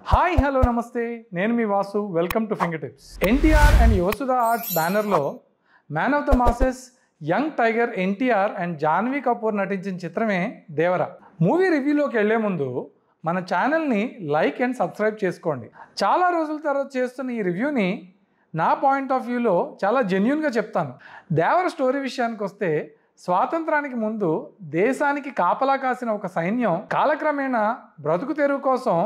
Hi hello నమస్తే, నేను మీ Vasu. Welcome to finger tips. NTR and Yuvasudha arts బ్యానర్లో man of the masses young tiger NTR and Janhvi Kapoor నటించిన చిత్రమే దేవరా. మూవీ రివ్యూలోకి వెళ్లే ముందు మన ఛానల్ని లైక్ అండ్ సబ్స్క్రైబ్ చేసుకోండి. చాలా రోజుల తర్వాత చేస్తున్న ఈ రివ్యూని నా పాయింట్ ఆఫ్ వ్యూలో చాలా జెన్యూన్గా చెప్తాను. దేవర స్టోరీ విషయానికి వస్తే, స్వాతంత్రానికి ముందు దేశానికి కాపలా కాసిన ఒక సైన్యం కాలక్రమేణా బ్రతుకు తెరువు కోసం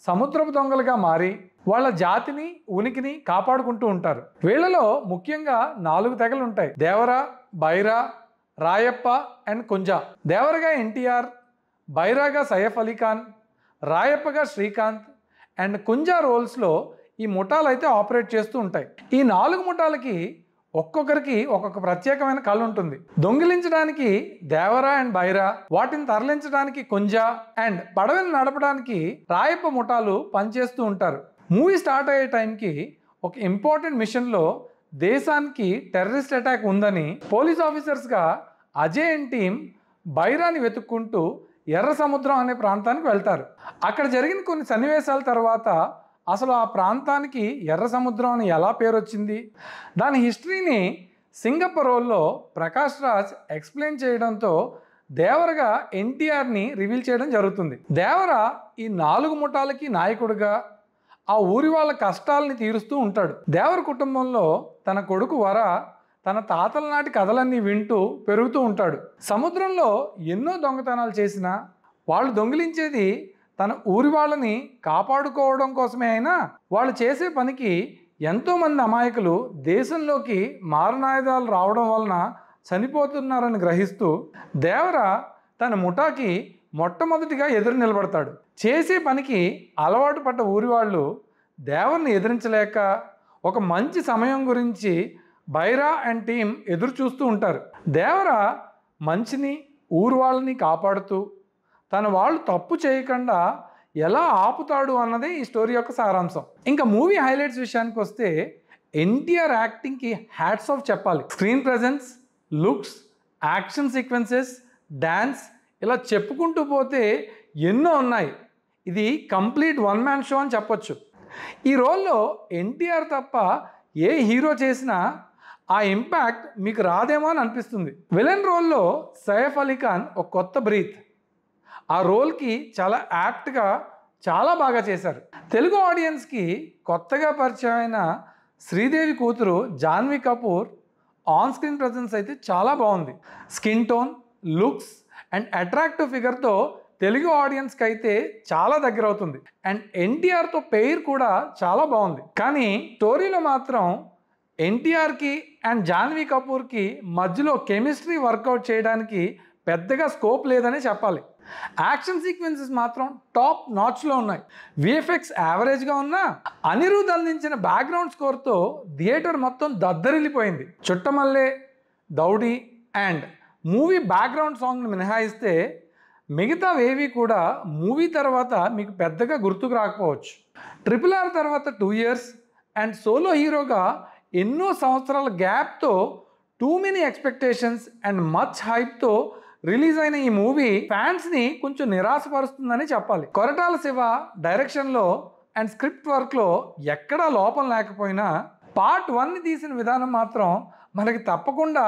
సముద్రపు దొంగలుగా మారి వాళ్ళ జాతిని ఉనికిని కాపాడుకుంటూ ఉంటారు. వీళ్ళలో ముఖ్యంగా 4 తెగలు ఉంటాయి: దేవర, బైరా, రాయప్ప అండ్ కుంజా. దేవరగా ఎన్టీఆర్, బైరాగా సైఫ్ అలీ ఖాన్, రాయప్పగా శ్రీకాంత్ అండ్ కుంజా రోల్స్లో ఈ ముఠాలు అయితే ఆపరేట్ చేస్తూ ఉంటాయి. ఈ 4 ముఠాలకి ఒక్కొక్కరికి ఒక్కొక్క ప్రత్యేకమైన కళ ఉంటుంది. దొంగిలించడానికి దేవరా అండ్ బైరా, వాటిని తరలించడానికి కుంజా అండ్ పడవని నడపడానికి రాయప్ప ముఠాలు పనిచేస్తూ ఉంటారు. మూవీ స్టార్ట్ అయ్యే టైంకి ఒక ఇంపార్టెంట్ మిషన్లో దేశానికి టెర్రరిస్ట్ అటాక్ ఉందని పోలీస్ ఆఫీసర్స్గా అజయ్ అండ్ టీం బైరాని వెతుక్కుంటూ ఎర్ర సముద్రం అనే ప్రాంతానికి వెళ్తారు. అక్కడ జరిగిన కొన్ని సన్నివేశాల తర్వాత అసలు ఆ ప్రాంతానికి ఎర్ర సముద్రం అని ఎలా పేరు వచ్చింది, దాని హిస్టరీని సింగపూర్లో ప్రకాష్ రాజ్ ఎక్స్ప్లెయిన్ చేయడంతో దేవరగా ఎన్టీఆర్ని రివీల్ చేయడం జరుగుతుంది. దేవర ఈ 4 ముఠాలకి నాయకుడిగా ఆ ఊరి వాళ్ళ కష్టాలని తీరుస్తూ ఉంటాడు. దేవర కుటుంబంలో తన కొడుకు వర తన తాతల నాటి కథలన్నీ వింటూ పెరుగుతూ ఉంటాడు. సముద్రంలో ఎన్నో దొంగతనాలు చేసినా వాళ్ళు దొంగిలించేది తన ఊరి వాళ్ళని కాపాడుకోవడం కోసమే అయినా, వాళ్ళు చేసే పనికి ఎంతోమంది అమాయకులు దేశంలోకి మారణాయుధాలు రావడం వలన చనిపోతున్నారని గ్రహిస్తూ దేవర తన ముఠాకి మొట్టమొదటిగా ఎదురు నిలబడతాడు. చేసే పనికి అలవాటు పడ్డ ఊరి వాళ్ళు దేవర్ని ఎదిరించలేక ఒక మంచి సమయం గురించి బైరా అండ్ టీం ఎదురు చూస్తూ ఉంటారు. దేవర మంచిని ఊరు వాళ్ళని కాపాడుతూ తన వాళ్ళు తప్పు చేయకుండా ఎలా ఆపుతాడు అన్నదే ఈ స్టోరీ యొక్క సారాంశం. ఇంకా మూవీ హైలైట్స్ విషయానికి వస్తే, ఎన్టీఆర్ యాక్టింగ్కి హ్యాట్స్ ఆఫ్ చెప్పాలి. Screen presence, looks, action sequences, dance, ఇలా చెప్పుకుంటూ పోతే ఎన్నో ఉన్నాయి. ఇది కంప్లీట్ వన్ మ్యాన్ షో అని చెప్పొచ్చు. ఈ రోల్లో ఎన్టీఆర్ తప్ప ఏ హీరో చేసినా ఆ ఇంపాక్ట్ మీకు రాదేమో అని అనిపిస్తుంది. విలన్ రోల్లో సైఫ్ అలీ ఖాన్ ఒక కొత్త బ్రీత్. ఆ రోల్కి చాలా యాప్ట్గా చాలా బాగా చేశారు. తెలుగు ఆడియన్స్కి కొత్తగా పరిచయం అయిన శ్రీదేవి కూతురు Janhvi Kapoor on screen presence అయితే చాలా బాగుంది. Skin tone, looks and attractive ఫిగర్తో తెలుగు ఆడియన్స్కి అయితే చాలా దగ్గర అవుతుంది. అండ్ ఎన్టీఆర్తో పెయిర్ కూడా చాలా బాగుంది. కానీ స్టోరీలో మాత్రం ఎన్టీఆర్కి అండ్ జాన్వీ కపూర్కి మధ్యలో కెమిస్ట్రీ వర్కౌట్ చేయడానికి పెద్దగా స్కోప్ లేదనే చెప్పాలి. యాక్షన్ సీక్వెన్సెస్ మాత్రం టాప్ నాచ్లో ఉన్నాయి. విఎఫ్ఎక్స్ యావరేజ్గా ఉన్నా అనిరుద్ అందించిన బ్యాక్గ్రౌండ్ స్కోర్తో థియేటర్ మొత్తం దద్దరిల్లిపోయింది. చుట్టమల్లే, దౌడి అండ్ మూవీ బ్యాక్గ్రౌండ్ సాంగ్ని మినహాయిస్తే మిగతావేవి కూడా మూవీ తర్వాత మీకు పెద్దగా గుర్తుకు రాకపోవచ్చు. RRR తర్వాత 2 years అండ్ సోలో హీరోగా ఎన్నో సంవత్సరాల గ్యాప్తో too many expectations and much హైప్తో రిలీజ్ అయిన ఈ మూవీ ఫ్యాన్స్ని కొంచెం నిరాశపరుస్తుందని చెప్పాలి. కొరటాల శివ డైరెక్షన్లో అండ్ స్క్రిప్ట్ వర్క్లో ఎక్కడా లోపం లేకపోయినా పార్ట్ 1ని తీసిన విధానం మాత్రం మనకి తప్పకుండా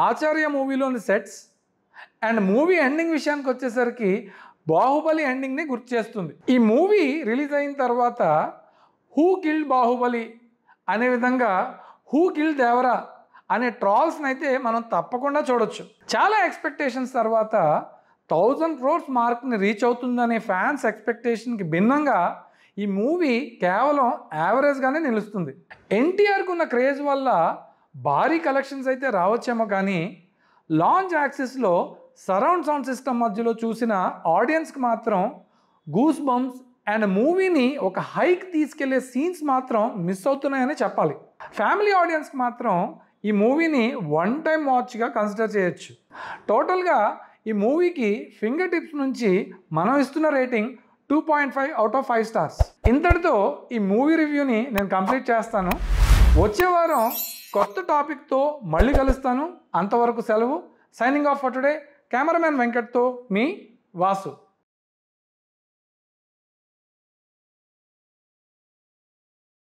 ఆచార్య మూవీలోని సెట్స్ అండ్ మూవీ ఎండింగ్ విషయానికి వచ్చేసరికి బాహుబలి ఎండింగ్ని గుర్తు చేస్తుంది. ఈ మూవీ రిలీజ్ అయిన తర్వాత హూ కిల్డ్ బాహుబలి అనే విధంగా హూ కిల్డ్ దేవరా అనే ట్రాల్స్ని అయితే మనం తప్పకుండా చూడొచ్చు. చాలా ఎక్స్పెక్టేషన్స్ తర్వాత 1000 crores మార్క్ని రీచ్ అవుతుందనే ఫ్యాన్స్ ఎక్స్పెక్టేషన్కి భిన్నంగా ఈ మూవీ కేవలం యావరేజ్గానే నిలుస్తుంది. ఎన్టీఆర్కి ఉన్న క్రేజ్ వల్ల భారీ కలెక్షన్స్ అయితే రావచ్చేమో, కానీ లాంచ్ యాక్సెస్లో సరౌండ్ సౌండ్ సిస్టమ్ మధ్యలో చూసిన ఆడియన్స్కి మాత్రం గూస్ బంప్స్ అండ్ మూవీని ఒక హైక్ తీసుకెళ్లే సీన్స్ మాత్రం మిస్ అవుతున్నాయని చెప్పాలి. ఫ్యామిలీ ఆడియన్స్కి మాత్రం ఈ మూవీని వన్ టైం వాచ్గా కన్సిడర్ చేయొచ్చు. టోటల్గా ఈ మూవీకి ఫింగర్ టిప్స్ నుంచి మనం ఇస్తున్న రేటింగ్ 2.5 out of 5 stars. ఇంతటితో ఈ మూవీ రివ్యూని నేను కంప్లీట్ చేస్తాను. వచ్చే వారం కొత్త టాపిక్తో మళ్ళీ కలుస్తాను. అంతవరకు సెలవు. Signing off for today. Cameraman వెంకట్తో మీ వాసు.